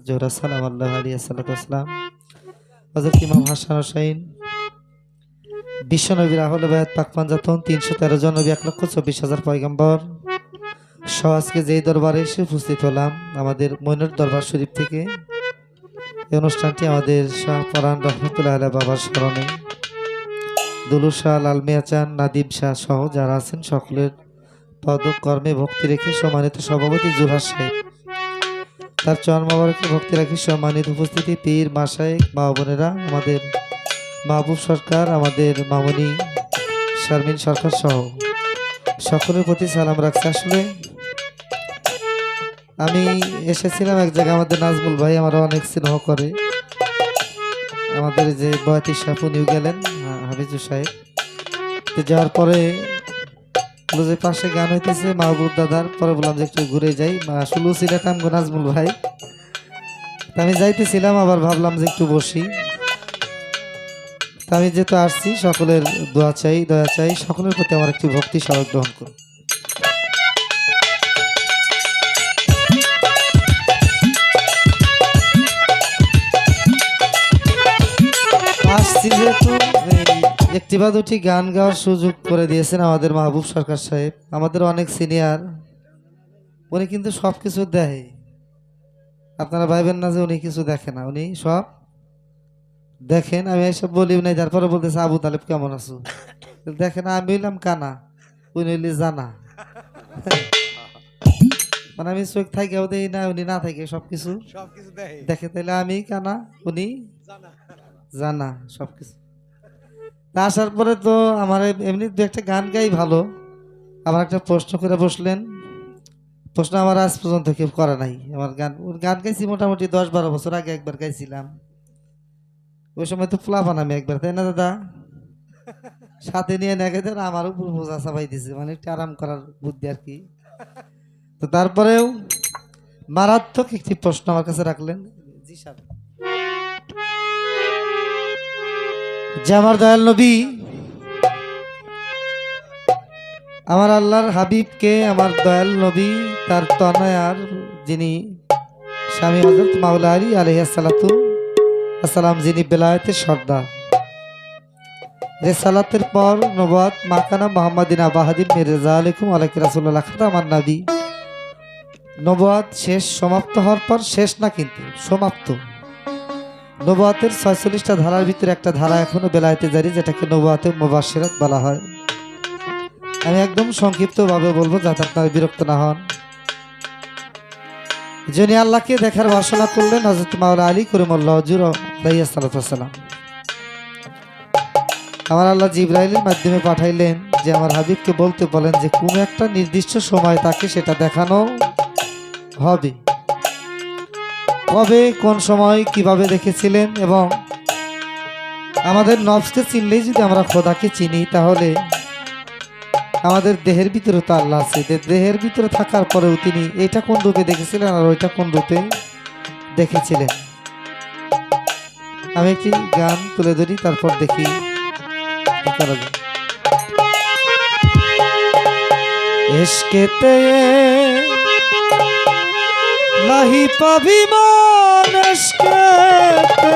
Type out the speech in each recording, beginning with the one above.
জোহরা সালাম আল্লাহ আলাইহি সাল্লাতু ওয়াসসালাম হযরত ইমাম হাসান হুসাইন বিশ্বনবীর আহলে বায়াত পাক পাঞ্জাতন 313 জন নবী 1,24,000 পয়গম্বর সহ আজকে যেই দরবারে এসে উপস্থিত হলাম আমাদের মইনুর দরবার শরীফ থেকে এই অনুষ্ঠানটি আমাদের শাহ পরান রহমতুল্লাহ আলাইহি বাবার স্মরণে দুলু শাহ লাল মিয়া চান নাদিম শাহ সহ যারা আছেন সকলের পদকর্মে ভক্তি রেখে সম্মানিত সভাপতি জুলহাস সাহেব তার চরণ মোবারকে ভক্তি রাখি সম্মানিত উপস্থিতি পীর মাশায়েখ মা বোনেরা আমাদের মাহবুব সরকার আমাদের মামনি শারমিন সরকার সহ সকলের প্রতি সালাম রাখছি। আসলে আমি এসেছিলাম এক জায়গায়, আমাদের নাজমুল ভাই আমার অনেক স্নেহ করে, আমাদের যে বয়াতি সাহেব উনিও গেলেন হাফিজুর সাহেব, তো যাওয়ার পরে যে পাশে গান হইতেছে মাহবুব দাদার, পরে বললাম যে একটু ঘুরে যাই, আসলে সিলেটাম গো নাজমুল ভাই, আমি যাইতেছিলাম আবার ভাবলাম যে একটু বসি, আমি যেহেতু আসছি সকলের দোয়া চাই দয়া চাই, সকলের প্রতি আমার একটি ভক্তি স্মারক গ্রহণ করুন। আসছি যেহেতু একটি বা দুটি গান গাওয়ার সুযোগ করে দিয়েছেন আমাদের মাহবুব সরকার সাহেব, আমাদের অনেক সিনিয়র, উনি কিন্তু সব কিছু দেয়, আপনারা ভাইবেন না যে উনি কিছু দেখে না, উনি সব দেখেন। আমি এসব বলি নাই, তারপরে বলতেছে আবু তালেব কেমন আছো, দেখেন আমি হইলাম কানা, উনি হইলি জানা, মানে আমি চোখ থাকেও দেই না, উনি না থাকে সবকিছু দেখে, তাইলে আমি কানা উনি জানা সবকিছু। আসার পরে তো আমার এমনি দু একটা গান গাই ভালো, আমার একটা প্রশ্ন করে বসলেন, প্রশ্ন আমার আজ পর্যন্ত কেউ করে নাই, আমার গান গাইছি মোটামুটি 10-12 বছর আগে একবার গাইছিলাম, ওই সময় তো প্লাবান আমি একবার, তাই না দাদা, সাথে নিয়ে নেগে দেন আমার উপর বোঝা চাপাই দিছে, মানে একটু আরাম করার বুদ্ধি আর কি। তো তারপরেও মারাত্মক একটি প্রশ্ন আমার কাছে রাখলেন, জি সাহেব, যে আমার দয়াল নবী আমার আল্লাহর হাবিবকে, আমার দয়াল নবী তার তনয়ার যিনি স্বামী হযরত মাওলা আলী আলাইহিস সালাতু আসসালাম, যিনি বেলায়েতের সর্দার, রিসালাতের পর নবুয়ত মাকানা মুহাম্মাদিন আবাহাদিন মির্জা আলাইকুম আলাইহি রাসূলুল্লাহ খাতামান নবী, নবুয়ত শেষ সমাপ্ত হওয়ার পর, শেষ না কিন্তু সমাপ্ত, নবুয়তের 46টা ধারার ভিতরে একটা ধারা এখনো বেলায়েতে জারি, যেটাকে নবুয়তে মুবাশশিরাত বলা হয়। আমি একদম সংক্ষিপ্তভাবে বলবো যাতে আপনারা বিরক্ত না হন। যিনি আল্লাহকে দেখার বাসনা করলেন হযরত মাওলা আলী করিমুল্লাহ হুজুর আলাইহিস সালাতু ওয়াসসালাম, আমার আল্লাহ জিবরাইলের মাধ্যমে পাঠাইলেন যে আমার হাবিবকে বলতে বলেন যে কোন একটা নির্দিষ্ট সময় তাকে সেটা দেখানো হবে, কবে কোন সময় কিভাবে দেখেছিলেন, এবং আমাদের নফসকে চিনলেই যদি আমরা খোদাকে চিনি, তাহলে আমাদের দেহের ভিতরে তো আল্লাহ আছে, দেহের ভিতরে থাকার পরেও তিনি এটা কোন রূপে দেখেছিলেন আর ওইটা কোন রূপে দেখেছিলেন। আমি একটি গান তুলে ধরি, তারপর দেখি কি করা যায়। এশকেতে নাহি পাবি মান, এশকেতে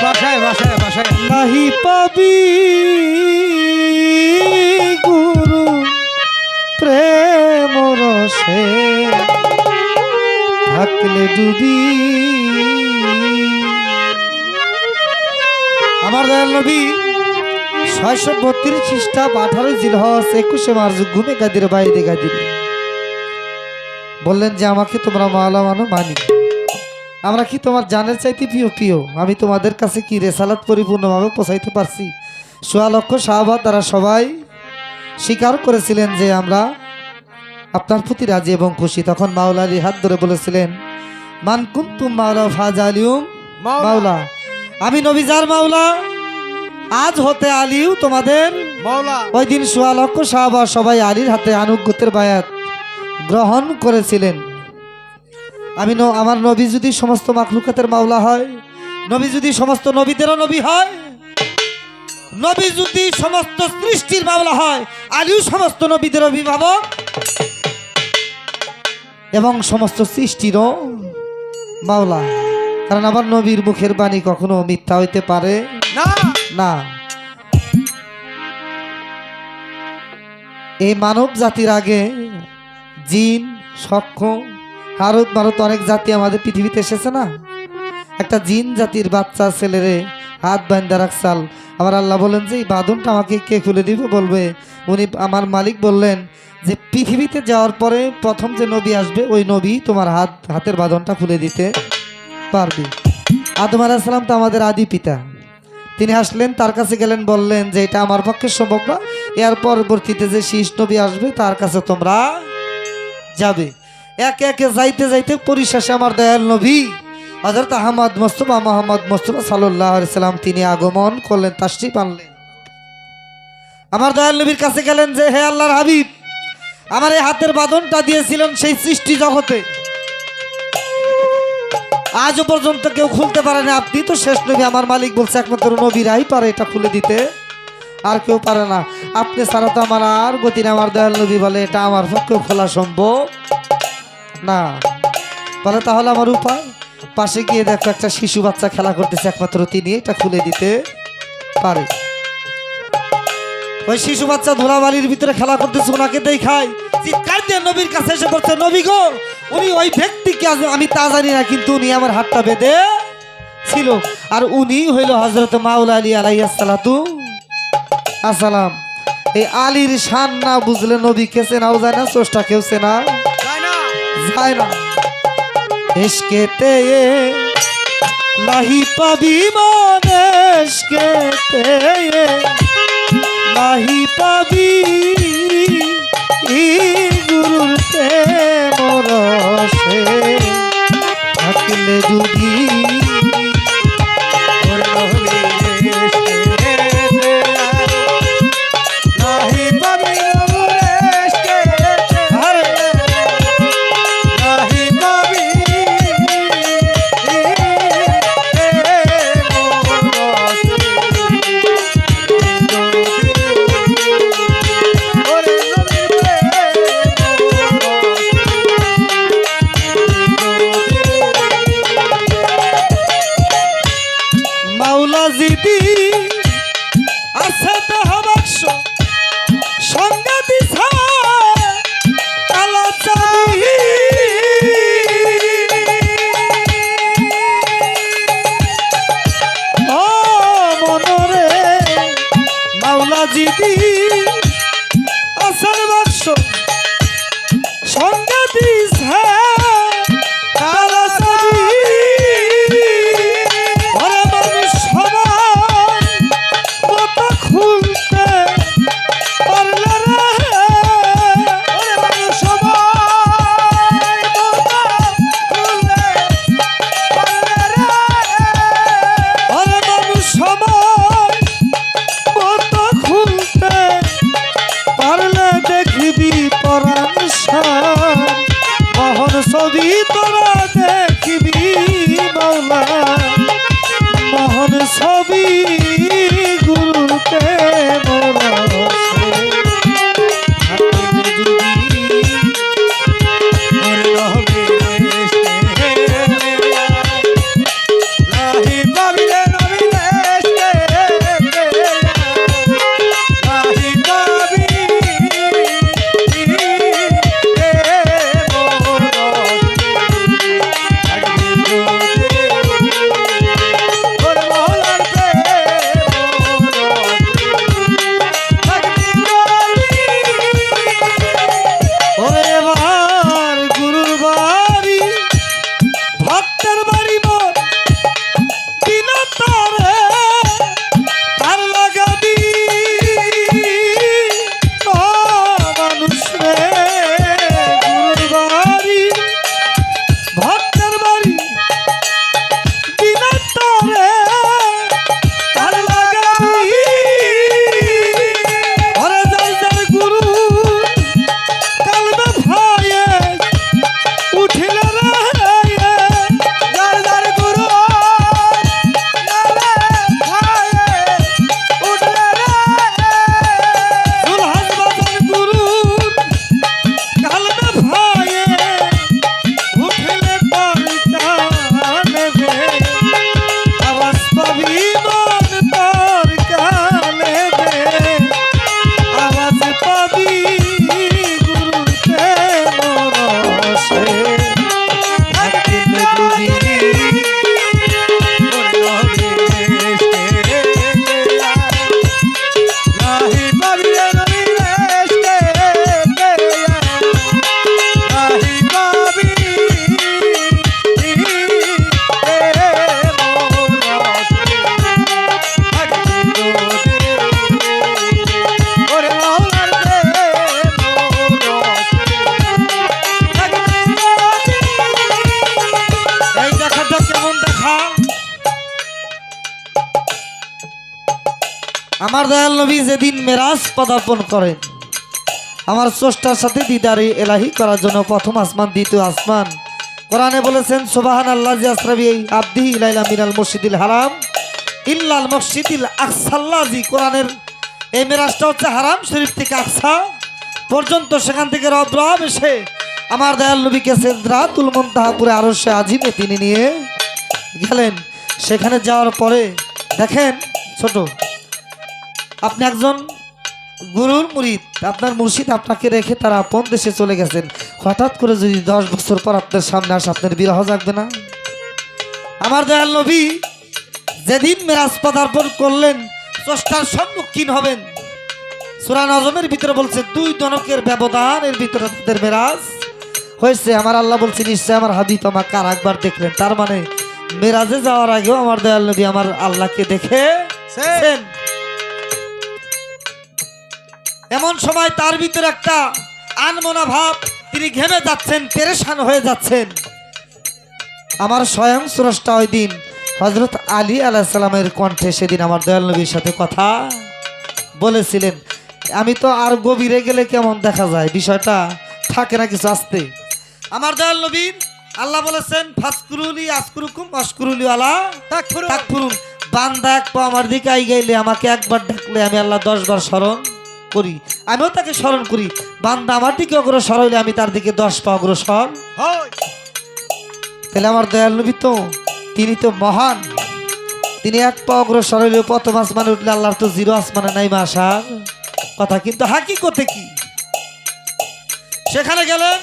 ভাষায় ভাষায় ভাষায় নাহি পাবি গুরু প্রেম রসে থাকলে ডুবি। আমার দয়াল নবী 632 খ্রিস্টাব্দ 18 জিলহজ 21 মার্চ ঘুমে গাদির বাইরে গাদিরে বললেন যে আমাকে তোমরা মাওলা মানো, মানি, আমরা কি তোমার জানের চাইতে প্রিয় প্রিয়, আমি তোমাদের কাছে কি রেসালাত পরিপূর্ণভাবে পৌঁছাইতে পারছি? 16 লক্ষ সাহাবা তারা সবাই স্বীকার করেছিলেন যে আমরা আপনার প্রতি রাজি এবং খুশি। তখন মাওলা আলী হাত ধরে বলেছিলেন মান কুনতুম মাওলা ফাজালিউম মাওলা, আমি নবী যার মাওলা, আজ হতে আলীও তোমাদের মাওলা। ওই দিন 16 লক্ষ সাহাবা সবাই আলীর হাতে আনুগত্যের বায়াত গ্রহণ করেছিলেন। আমি আমার নবী যদি সমস্ত মাখলুকাতের মাওলা হয়, নবী যদি সমস্ত নবীদেরও নবী হয়, নবী যদি সমস্ত সৃষ্টির মাওলা হয়, আলীও সমস্ত নবীদের অভিভাবক এবং সমস্ত সৃষ্টিরও মাওলা। কারণ আমার নবীর মুখের বাণী কখনো মিথ্যা হইতে পারে না না। এই মানব জাতির আগে জিন, সক্ষ, হারুত মারুত অনেক জাতি আমাদের পৃথিবীতে এসেছে না। একটা জিন জাতির বাচ্চা ছেলেরে হাত বান্ধা রাখছাল। আমার আল্লাহ বলেন যে এই বাঁধনটা আমাকে কে খুলে দিবে? বলবে উনি আমার মালিক বললেন যে পৃথিবীতে যাওয়ার পরে প্রথম যে নবী আসবে ওই নবী তোমার হাতের বাঁধনটা খুলে দিতে পারবে। আদম আলাইহিস সালাম তো আমাদের আদি পিতা। তিনি আসলেন, তার কাছে গেলেন, বললেন যে এটা আমার পক্ষে সম্ভব না, এর পরবর্তীতে যে শীষ নবী আসবে তার কাছে তোমরা যাবে। একে একে যাইতে যাইতে পরিশেষে আমার দয়াল নবী হযরত আহমদ মুস্তাফা মুহাম্মদ মুস্তাফা সাল্লাল্লাহু আলাইহি সাল্লাম তিনি আগমন করলেন, তাশরীফ আনলেন। আমার দয়াল নবীর কাছে গেলেন যে হে আল্লাহর হাবিব, আমার এই হাতের বাঁধনটা দিয়েছিলেন সেই সৃষ্টি জগতে, আজও পর্যন্ত কেউ খুলতে পারে না, আপনি তো শেষ নবী। আমার মালিক বলছে একমাত্র নবীরাই পারে এটা খুলে দিতে, আর কেউ পারে না। আপনি ছাড়া তো আমার আর গতি না। আমার দয়াল নবী বলে এটা আমার পক্ষেও খোলা সম্ভব না। বলে তাহলে আমার উপায়? পাশে গিয়ে দেখো একটা শিশু বাচ্চা খেলা করতেছে, একমাত্র তিনি এটা খুলে দিতে পারে। ওই শিশু বাচ্চা ধুলাবালির ভিতরে খেলা করতেছে, ওনাকে দেখায় চিৎকার দিয়ে নবীর কাছে এসে বলছে নবী গো, উনি ওই ব্যক্তিকে আমি তা জানি না, কিন্তু উনি আমার হাতটা বেঁধে ছিল, আর উনি হইল হযরত মাওলা আলী আলাইহিস সালাতু আসসালাম। এই আলীর শান না বুঝলে নবী কে চেনাও যায় না, স্রষ্টা কেউ চেনা যায় না। ইশকেতে লাহি পাবি মনে, ইশকেতে লাহি পাবি গুরুর প্রেম রসে থাকলে যদি জিদি আছে দেহবাক্স সঙ্গে দিছা কালা চাবি ও মনরে মাওলা জিদি আছে বাক্স সঙ্গে দিছা কালা চাবি ছবি তোরা দেখবি মাওলা, মোহন ছবি গুরুকে আমার দয়াল নবী যেদিন মেরাজ পদার্পণ করেন, আমার স্রষ্টার সাথে দিদারি এলাহি করার জন্য প্রথম আসমান দ্বিতীয় আসমান, কোরআনে বলেছেন সুবহানাল্লাহ জি আসরাবি আবদিহি ইলাইলা মিনাল মসজিদিল হারাম ইল্লাল মসজিদিল আকসাল্লাজি। কোরআনের এই মেরাজটা হচ্ছে হারাম শরীফ থেকে আকসা পর্যন্ত, সেখান থেকে রব এসে আমার দয়াল নবীকে সিদরাতুল মুনতাহাপুরে আরশে আজিমে তিনি নিয়ে গেলেন। সেখানে যাওয়ার পরে দেখেন, ছোট আপনি একজন গুরুর মুরিদ, আপনার মুর্শিদ আপনাকে রেখে তারা আপন দেশে চলে গেছেন, হঠাৎ করে যদি 10 বছর পর আপনার সামনে আসে, আপনার বিরহ জাগবে না? আমার দয়াল নবী যেদিন মেরাজ পদার্পণ করলেন, স্রষ্টার সম্মুখীন হবেন। সূরা নজমের ভিতরে বলছে 2 জনকের ব্যবধানের ভিতরে তাদের মেরাজ হয়েছে। আমার আল্লাহ বলছে নিশ্চয় আমার হাবিব আমাকে আর একবার দেখলেন। তার মানে মেরাজে যাওয়ার আগেও আমার দয়াল নবী আমার আল্লাহকে দেখেছেন। এমন সময় তার ভিতরে একটা আনমনা ভাব, তিনি ঘেমে যাচ্ছেন, পেরেশান হয়ে যাচ্ছেন। আমার স্বয়ং স্রষ্টা ওই দিন হযরত আলী আলাইহিস সালামের কণ্ঠে সেদিন আমার দয়াল নবীর সাথে কথা বলেছিলেন। আমি তো আর গভীরে গেলে কেমন দেখা যায়, বিষয়টা থাকে না কিছু আসতে। আমার দয়াল নবীর আল্লাহ বলেছেন ফাসকুরুলি আসকুরুকুম ওয়াশকুরুলি আলা তাকফুরুন। বান্দা এক পা আমার দিকে আইগাইলে, আমাকে একবার ডাকলে আমি আল্লাহ 10 বার স্মরণ করি, আমিও তাকে স্মরণ করি। বান্দা আমার দিকে অগ্রসর হইলে আমি তার দিকে 10 পা অগ্রসর হই। তাহলে আমার দয়াল নবী তো তিনি তো মহান, তিনি 1 পা অগ্রসর হইলে প্রথম আসমানে উঠলে আল্লাহর তো 0 আসমানে নাই আসার কথা। কিন্তু হাকিকতে কি? সেখানে গেলেন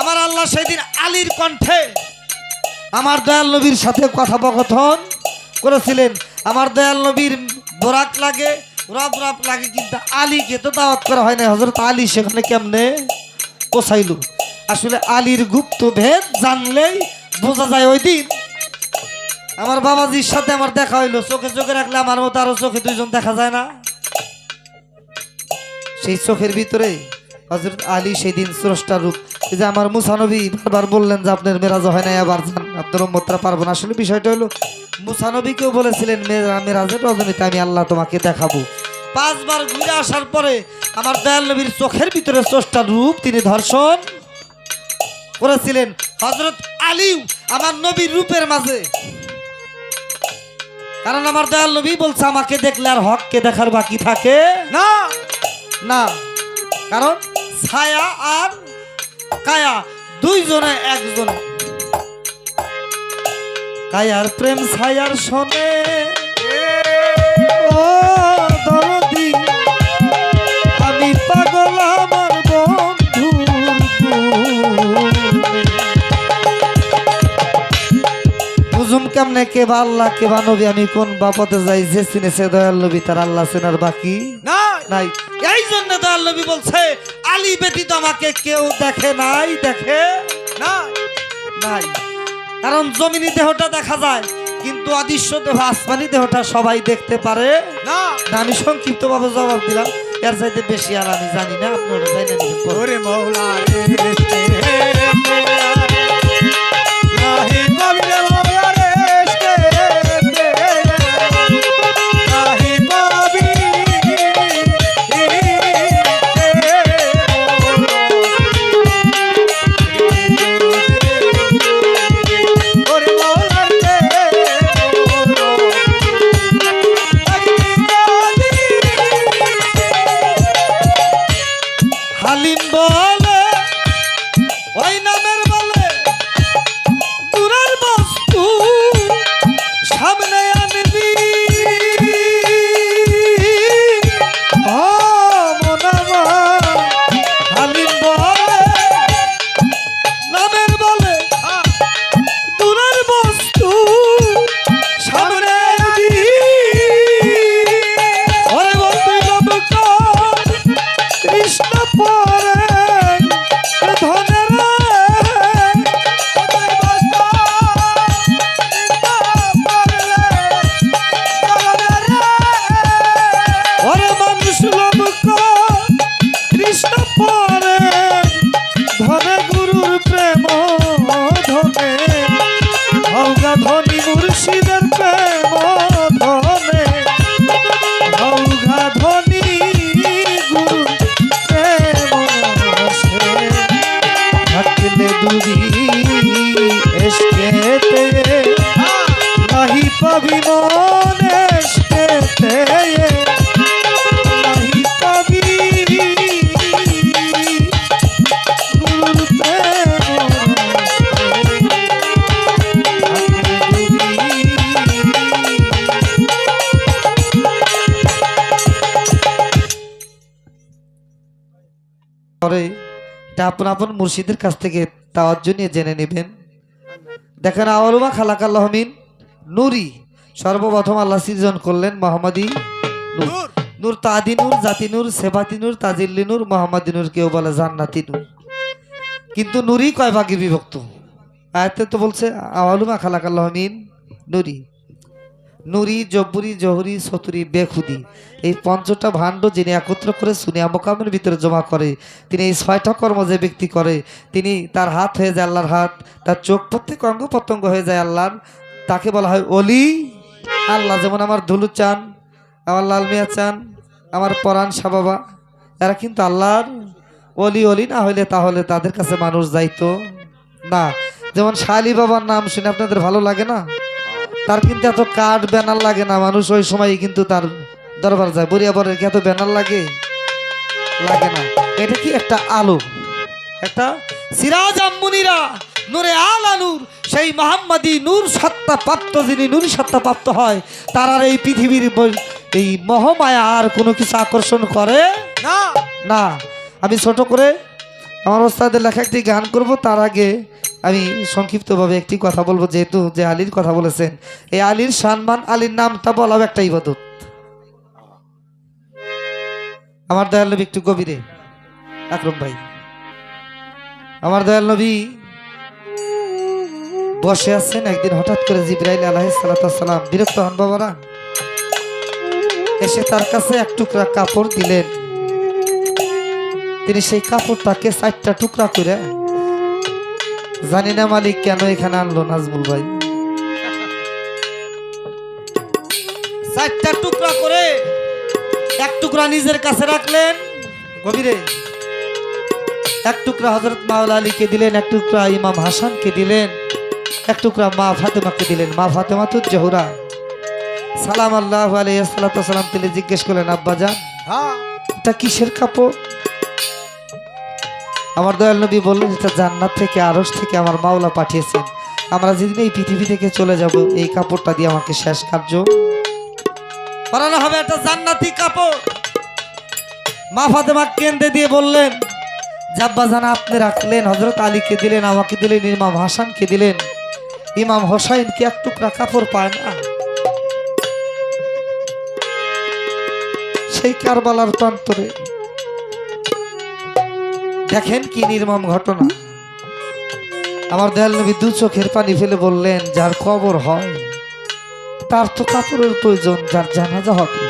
আমার আল্লাহ সেদিন আলীর কণ্ঠে আমার দয়াল নবীর সাথে কথোপকথন করেছিলেন। আমার দয়াল নবীর বোরাক লাগে, রব লাগে, কিন্তু আলীকে তো দাওয়াত করা হয় না। হযরত আলী সেখানে কেমনে পৌঁছাইল? আসলে আলীর গুপ্ত ভেদ জানলেই বোঝা যায়। ওই দিন আমার বাবাজির সাথে আমার দেখা হইলো, চোখে চোখে রাখলে আমার মতো আরো চোখে 2 জন দেখা যায় না? সেই চোখের ভিতরে হযরত আলী সেই দিন স্রষ্টার রূপ। এই যে আমার মুসা নবী বারবার বললেন যে আপনার মেরাজ হয় না, আবার যান, আপনার উম্মতরা পারবো না। আসলে বিষয়টা হলো মুসা নবীকেও বলেছিলেন মেরাজের রজনীতে আমি আল্লাহ তোমাকে দেখাবো। 5 বার ঘুরে আসার পরে আমার দয়াল নবীর চোখের ভিতরে স্রষ্টার রূপ তিনি দর্শন করেছিলেন। হযরত আলী আমার নবীর রূপের মাঝে, কারণ আমার দয়াল নবী বলছে আমাকে দেখলে আর হককে দেখার বাকি থাকে না না, কারণ ছায়া আর কায়া 2 জনে 1 জন। কায়ার প্রেম ছায়ার শোনে ও দরদি, আমি পাগল আমার বন্ধুর বুঝুম কেমনে কে বা আল্লাহ কে বা নবী, আমি কোন বাপতে যাই, যে চিনেছে দয়াল নবী তার আল্লাহ চেনার বাকি নাই। এই জন্য দয়াল নবী বলছে আলী ব্যতীত আমাকে কেউ দেখে নাই, দেখে নাই। কারণ জমিনি দেহটা দেখা যায়, কিন্তু অদৃশ্য দেহ আসমানি দেহটা সবাই দেখতে পারে না। আমি সংক্ষিপ্ত ভাবে জবাব দিলাম, এর চাইতে বেশি আর আমি জানি না। আপনারা জানেন ওরে মওলা হালিম বলে ওই নামের বলে দূরের বস্তু সামনে আনবি, হালিম বলে নামের বলে দূরের বস্তু সামনে আনবি। ওরে বলতে কৃষ্ণ ধনী মুর্শিদের প্রেম ধনে নাহি পাবি মনেশ নাহি পাবি আপন আপন মুর্শিদের কাছ থেকে তাওয়াজ্জু নিয়ে জেনে নেবেন। দেখেন আওয়ালুমা খালাকাল্লাহ মিন নূরি, সর্বপ্রথম আল্লাহ সৃজন করলেন মোহাম্মদী নূর। নূর তাদি নূর, জাতি নূর, সেবাতি নূর, তাজিল্লি নূর, মোহাম্মদী নূর, কেউ বলে জান্নাতি নূর। কিন্তু নূরি কয় ভাগে বিভক্ত? আয়াতে তো বলছে আওয়ালুমা খালাকাল্লাহ মিন নূরি। নুরি, জব্বুরি, জহুরি, সতুরি, বেখুদি, এই পঞ্চটা ভাণ্ড যিনি একত্র করে সুনিয়া মোকামের ভিতরে জমা করে, তিনি এই 6টা কর্ম যে ব্যক্তি করে, তিনি তার হাত হয়ে যায় আল্লাহর হাত, তার চোখ প্রত্যেক অঙ্গ প্রত্যঙ্গ হয়ে যায় আল্লাহর, তাকে বলা হয় অলি আল্লাহ। যেমন আমার ধুলু চান, আমার লাল মিয়া চান, আমার পরাণ শাহ বাবা, এরা কিন্তু আল্লাহর অলি। অলি না হইলে তাহলে তাদের কাছে মানুষ যাইতো না। যেমন শাহ আলী বাবার নাম শুনে আপনাদের ভালো লাগে না? তার কিন্তু এত কার্ড ব্যানার লাগে না, মানুষ ওই সময় কিন্তু তার দরবার যায়। বরিয়াবরের কি এত ব্যানার লাগে? লাগে না। এটা কি একটা আলো, একটা সিরাজ আম্মুনিরা নূরে আলা নূর, সেই মোহাম্মদী নূর সত্তা প্রাপ্ত, যিনি নূর সত্তা প্রাপ্ত হয়, তার আর এই পৃথিবীর এই মহামায়া আর কোনো কিছু আকর্ষণ করে না। না, আমি ছোট করে আমার ওস্তাদের লেখা একটি গান করব, তার আগে আমি সংক্ষিপ্তভাবে একটি কথা বলবো। যেহেতু যে আলীর কথা বলেছেন, এই আলীর সম্মান, আলীর নামটা বলাও একটা ইবাদত। আমার দয়াল নবী একটু গভীরে, আকরম ভাই, আমার দয়াল নবী বসে আছেন, একদিন হঠাৎ করে জিবরাইল আলাইহিস সালাতু ওয়াস সালাম বিরক্ত হন বাবারা, এসে তার কাছে এক টুকরা কাপড় দিলেন। তিনি সেই কাপড়টাকে 4টা টুকরা করে, জানি না মালিক কেন এখানে আনলো নাজমুল ভাই, 4টা টুকরা করে এক টুকরা নিজের কাছে রাখলেন গভীরে, এক টুকরা হযরত মাওলা আলীকে দিলেন, এক টুকরা ইমাম হাসানকে দিলেন, এক টুকরা মা ফাতেমাকে দিলেন। মা ফাতেমা তো জোহরা সালাম আল্লাহু আলাইহি সাল্লাতু সালাম, তিনি জিজ্ঞেস করলেন, আব্বা জান এটা কিসের কাপড়? আমার দয়াল নবী বললেন, এটা জান্নাত থেকে, আরশ থেকে আমার মাওলা পাঠিয়েছেন। আমরা যেদিন এই পৃথিবী থেকে চলে যাব, এই কাপড়টা দিয়ে আমাকে শেষ কার্য করানো হবে, একটা জান্নাতি কাপড়। মা ফাতেমা কেন্দ্রে দিয়ে বললেন, আব্বা জান আপনি রাখলেন, হযরত আলীকে দিলেন, আমাকে দিলেন, ইমাম হাসানকে দিলেন, ইমাম হোসাইনকে এক টুকরা কাপড় পায় না? সেই কারবালার প্রান্তরে দেখেন কি নির্মম ঘটনা। আমার দয়াল নবী 2 চোখের পানি ফেলে বললেন, যার কবর হয় তার তো কাপড়ের প্রয়োজন, যার জানাজা হবে।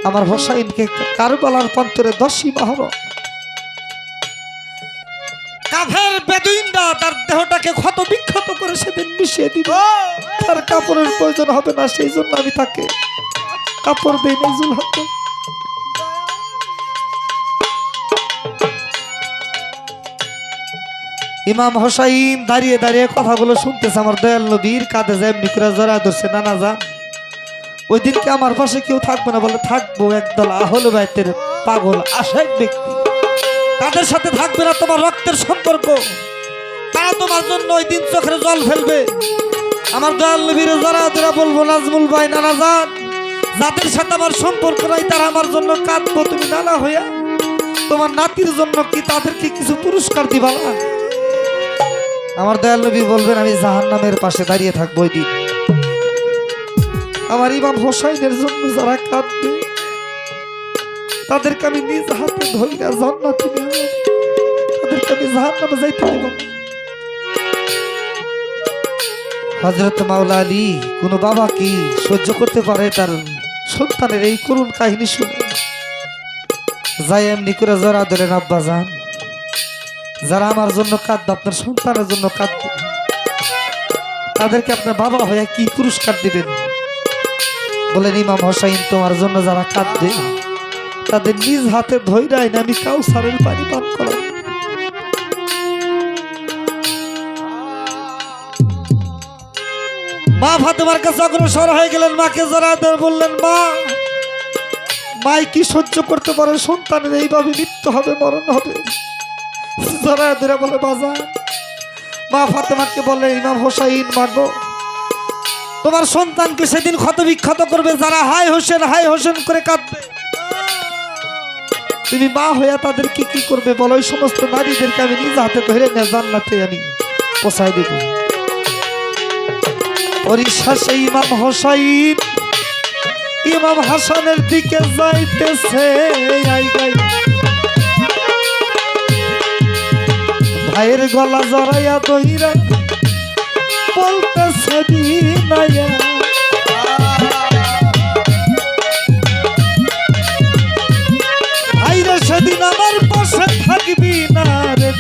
আমার হোসাইনকে কারবালার প্রান্তরে 10ই মুহররম কাফের বেদুইনরা তার দেহটাকে ক্ষত বিক্ষত করে সেদিন মিশিয়ে দিব, তার কাপড়ের প্রয়োজন হবে না, সেই জন্য আমি তাকে কাপড় দেই নজরুল হক। ইমাম হোসাইন দাঁড়িয়ে দাঁড়িয়ে কথাগুলো শুনতেছে। আমার দয়াল নবীর কাঁধে যায় এমনি করে জড়া ধরছে, নানা যান ওই দিনকে আমার পাশে কেউ থাকবে না? বলে থাকবো, একদল আহলে বাইতের পাগল আশাক ব্যক্তি, তাদের সাথে থাকবে না তোমার রক্তের সম্পর্ক, তারা তোমার জন্য ওই দিন চোখের জল ফেলবে। আমার দয়াল নবীর জড়া ধরে বলবো, নাজমুল ভাই, নানা যান, যাদের সাথে আমার সম্পর্ক নাই তারা আমার জন্য কাঁদবো, তুমি নানা হইয়া তোমার নাতির জন্য কি তাদেরকে কিছু পুরস্কার দিবা না? আমার দয়াল নবী বলবেন, আমি জাহান্নামের পাশে দাঁড়িয়ে থাকবো ওই দিন। আমার ইমাম হোসাইনের জন্য যারা কাঁদবে তাদেরকে আমি নিজ হাতে ধরি না, জান্নাতে নিয়ে যাব, তাদেরকে আমি জাহান্নামে যাইতে দেব না। হযরত মাওলা আলী কোন বাবা কি সহ্য করতে পারে তার সন্তানের এই করুণ কাহিনী শুনে? যাই এমনি করে জড়া ধরেন, আব্বা জান, যারা আমার জন্য কাঁদবে, আপনার সন্তানের জন্য কাঁদবে, তাদেরকে আপনার বাবা হয়ে কি পুরস্কার দিবেন? বলেন, ইমাম হোসাইন তোমার জন্য যারা কাঁদবে তাদের নিজ হাতে ধইরাই না আমি কাউসারের পানি পান করাবো। মা ফাতেমার কাছে অগ্রসর হয়ে গেলেন, মাকে জড়ায় ধরে বললেন, মা, মাই কি সহ্য করতে পারে সন্তানের এইভাবে মৃত্যু হবে, মরণ হবে? জড়ায় ধরে বলে, বাজান। মা ফাতেমাকে বলে, ইমাম হোসাইন, মাগো, তোমার সন্তানকে সেদিন ক্ষত বিক্ষত করবে, যারা হাই হোসেন করে কাঁদবে। তুমি মা হইয়া তাদের কি কি করবে বলো? ওই সমস্ত নারীদেরকে আমি নিজ হাতে ধরে নিয়ে জান্নাতে আমি পৌঁছাই দেব। পরিশেষে ইমাম হোসাইন ইমাম হাসানের দিকে যাইতেছে, ভাইয়ের গলা জড়াইয়া দইরা বলতেছে, বিনায়া ভাইরা সেদিন আমার পাশে থাকবি না রে,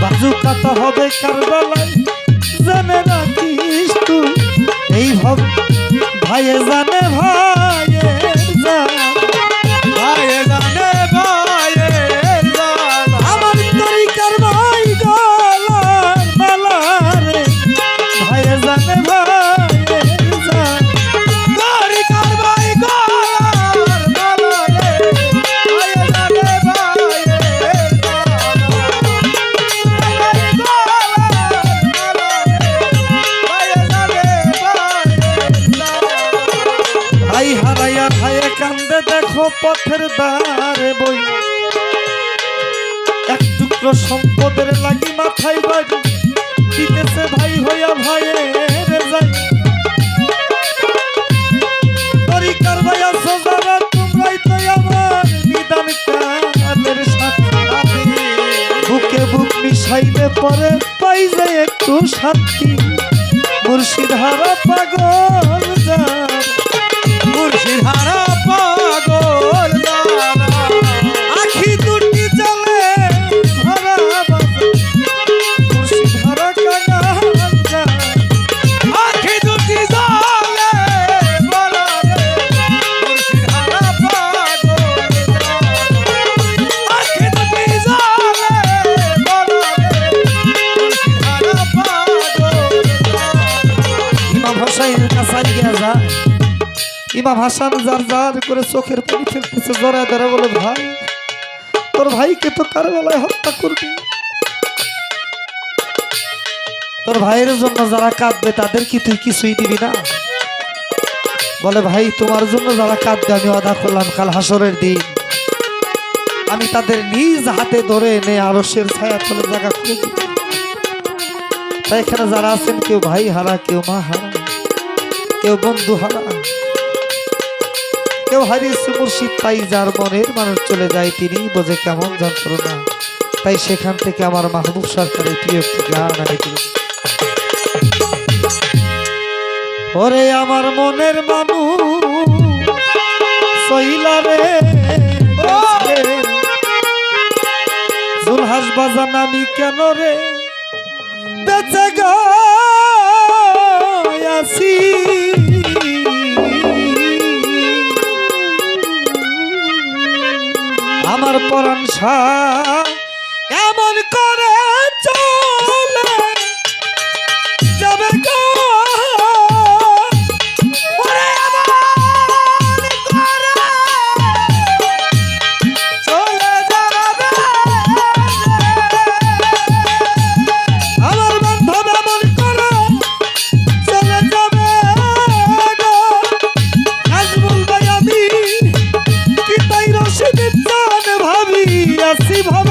বাজু কাটা হবে কারবালায়, জানে রাখিস তুই এই ভাবে। ভাইয়ে জানে ভাইয়ের জান, ভাইয়ে জানে ভাইয়ের জান, আমার তরিকার ভাই গলার মালা রে, ভাইয়ে জানে ভাইয়ের জান, তরিকার ভাই গলার মালা রে, ভাইয়ে জানে ভাইয়ের জান, ভাই হারাইয়া ভাইয়ে কান্দে দেখো পথের দ্বারে বই, এক টুকরো সম্পদের লাগি মাথায় বাড়ি দিতেছে ভাই হইয়া ভাইয়ের যাই। তরিকার ভাই আছো যারা, তোমরাই তো আমার নিদান কালের সাথী, বুকে বুক মিশাইলে পরে পাই যায় একটু শান্তি। মুর্শিদ হারা পাগল যার, মুর্শিদ হারা পাগল যার, আখি দুটি জ্বলে ভরা বাজে, মুর্শিদ হারা কাঙাল যার, আখি দুটি জ্বলে ভরা রে, মুর্শিদ হারা পাগল যার, আখি দুটি জ্বলে ভরা রে, মুর্শিদ হারা পাগল যার। ইমাম হোসাইনের কাছে গিয়া যায়, ইমাম হাসান যার যার করে চোখের পানি ফেলতেছে, জড়ায় ধরে বলে, ভাই, তোর ভাইকে তো কারবালায় হত্যা করবি, তোর ভাইয়ের জন্য যারা কাঁদবে তাদের কি তুই কিছুই দিবি না? বলে, ভাই, তোমার জন্য যারা কাঁদবে আমি ওয়াদা করলাম কাল হাসরের দিন আমি তাদের নিজ হাতে ধরে এনে আরশের ছায়া তলে জায়গা করে দিব। তাই এখানে যারা আছেন, কেউ ভাই হারা, কেউ মা হারা, কেউ বন্ধু হারা, কেউ হারিয়েছে মুর্শিদ, তাই যার মনের মানুষ চলে যায় তিনি বোঝে কেমন যন্ত্রণা। তাই সেখান থেকে আমার মাহবুব সরকারের প্রিয় একটি গান আমি তুলে, ওরে আমার মনের মানুষ সইলা রে, জুলহাস বাজান আমি কেন রে বেঁচে গেছি, আমার পরাণ এমন করে চলে যাবে গো, ওরে এমন করে চলে যাবে, আমার বান্ধব এমন করে চলে যাবে গো, নাজমুল ভাই আমি কি তাই রশিদ ভাবি আসি ভাবি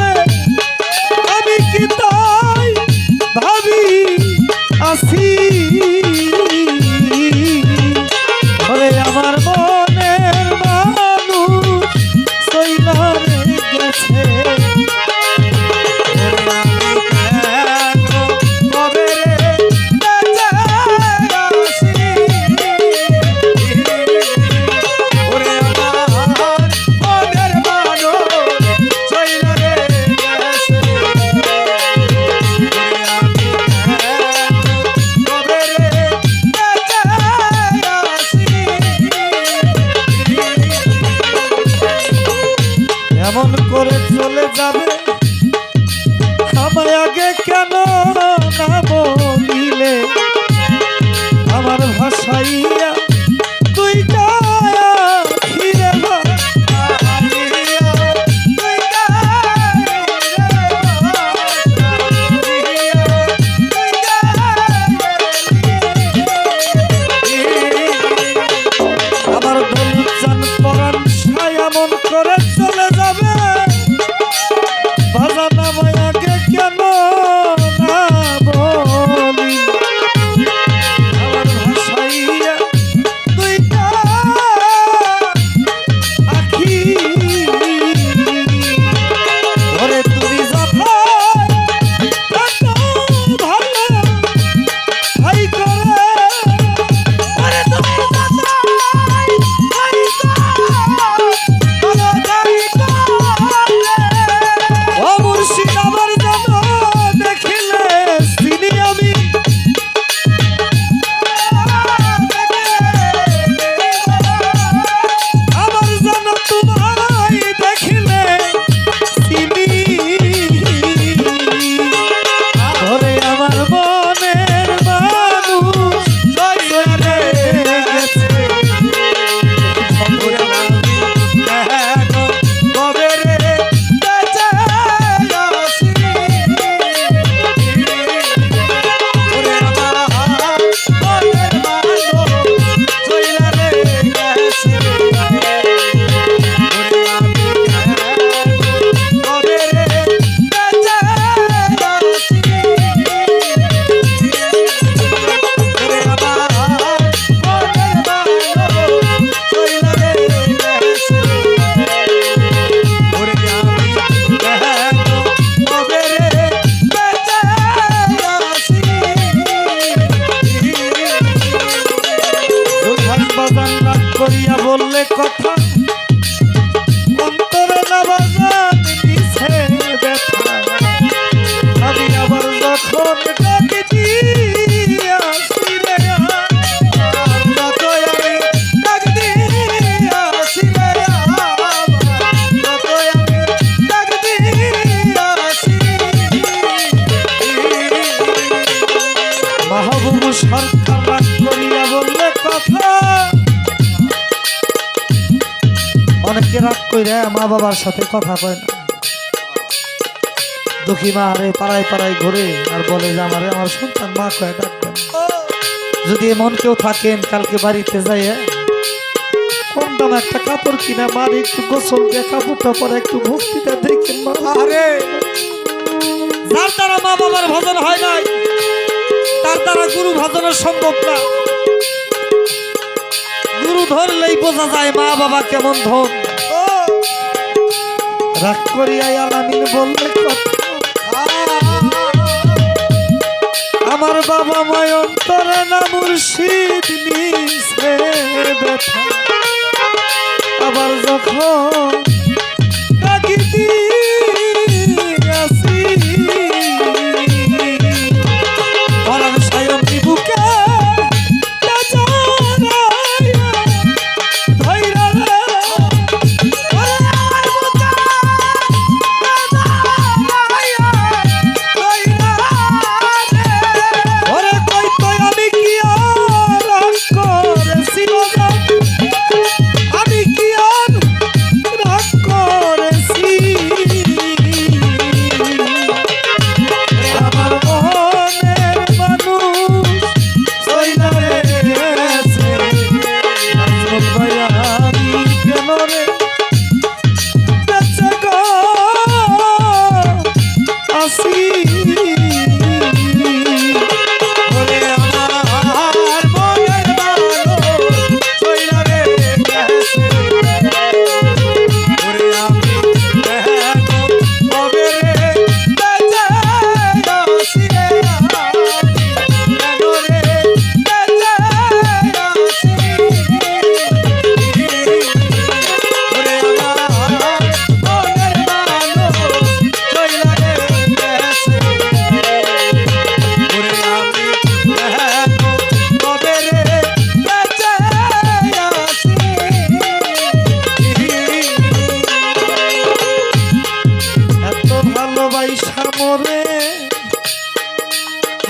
বললে কথা অন্তরে না বাজান দিছে ব্যথা আমি আবার যখন ডাকি দিয়াছি রে যতই আমি ডাক দিয়াছি রে যতই আমি ডাক দিয়াছি মাহবুব সরকার রাগ করিয়া বললে কথা অনেকে রাগ কইরা মা বাবার সাথে কথা কয় না দুঃখী মা আরে পাড়ায় পাড়ায় ঘুরে আর বলে যে আমারে আমার সন্তান মা কয়ে ডাকবেন যদি এমন কেউ থাকেন কালকে বাড়িতে যাইয়া কম দাম একটা কাপড় কিনা মার একটু গোসল দিয়ে কাপড়টা পরে একটু ভক্তিটা দেখেন মা আরে যার দ্বারা মা বাবার ভজন হয় নাই তার দ্বারা গুরু ভজনের সম্ভব না গুরু ধরলেই বোঝা যায় মা বাবা কেমন ধন রাগ করিয়া আলামিন বললে আমার বাবা মায় অন্তরে না মুর্শিদ নিছে ব্যথা আবার যখন ডাকি দিয়াছি পরাণ সায়ন বুকে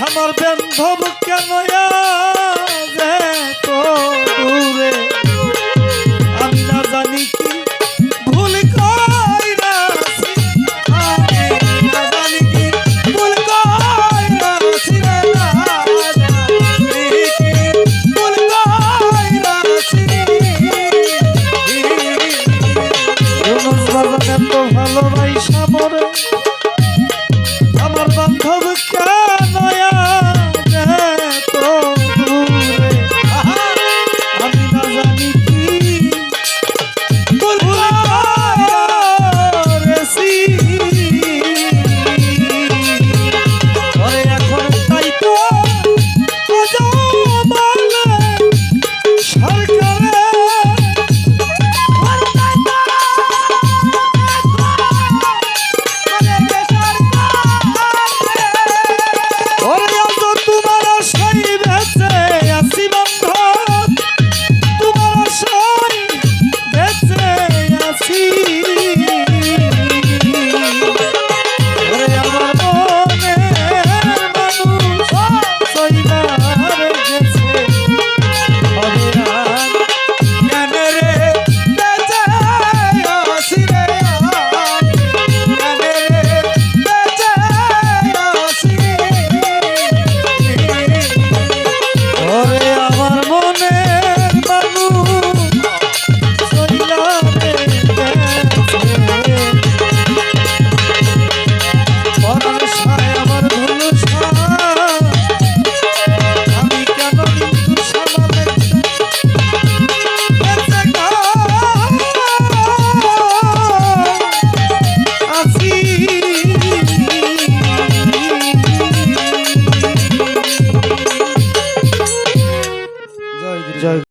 আমার বান্ধব কেন তো দূরে আমি না জানি কি ভুল কইরাছি আমি না জানি কি ভুল কইরাছি রে না জানি কি ভুল কইরাছি ইউনুস বাজান এত ভালোবাসা মরে আমার বান্ধব কেন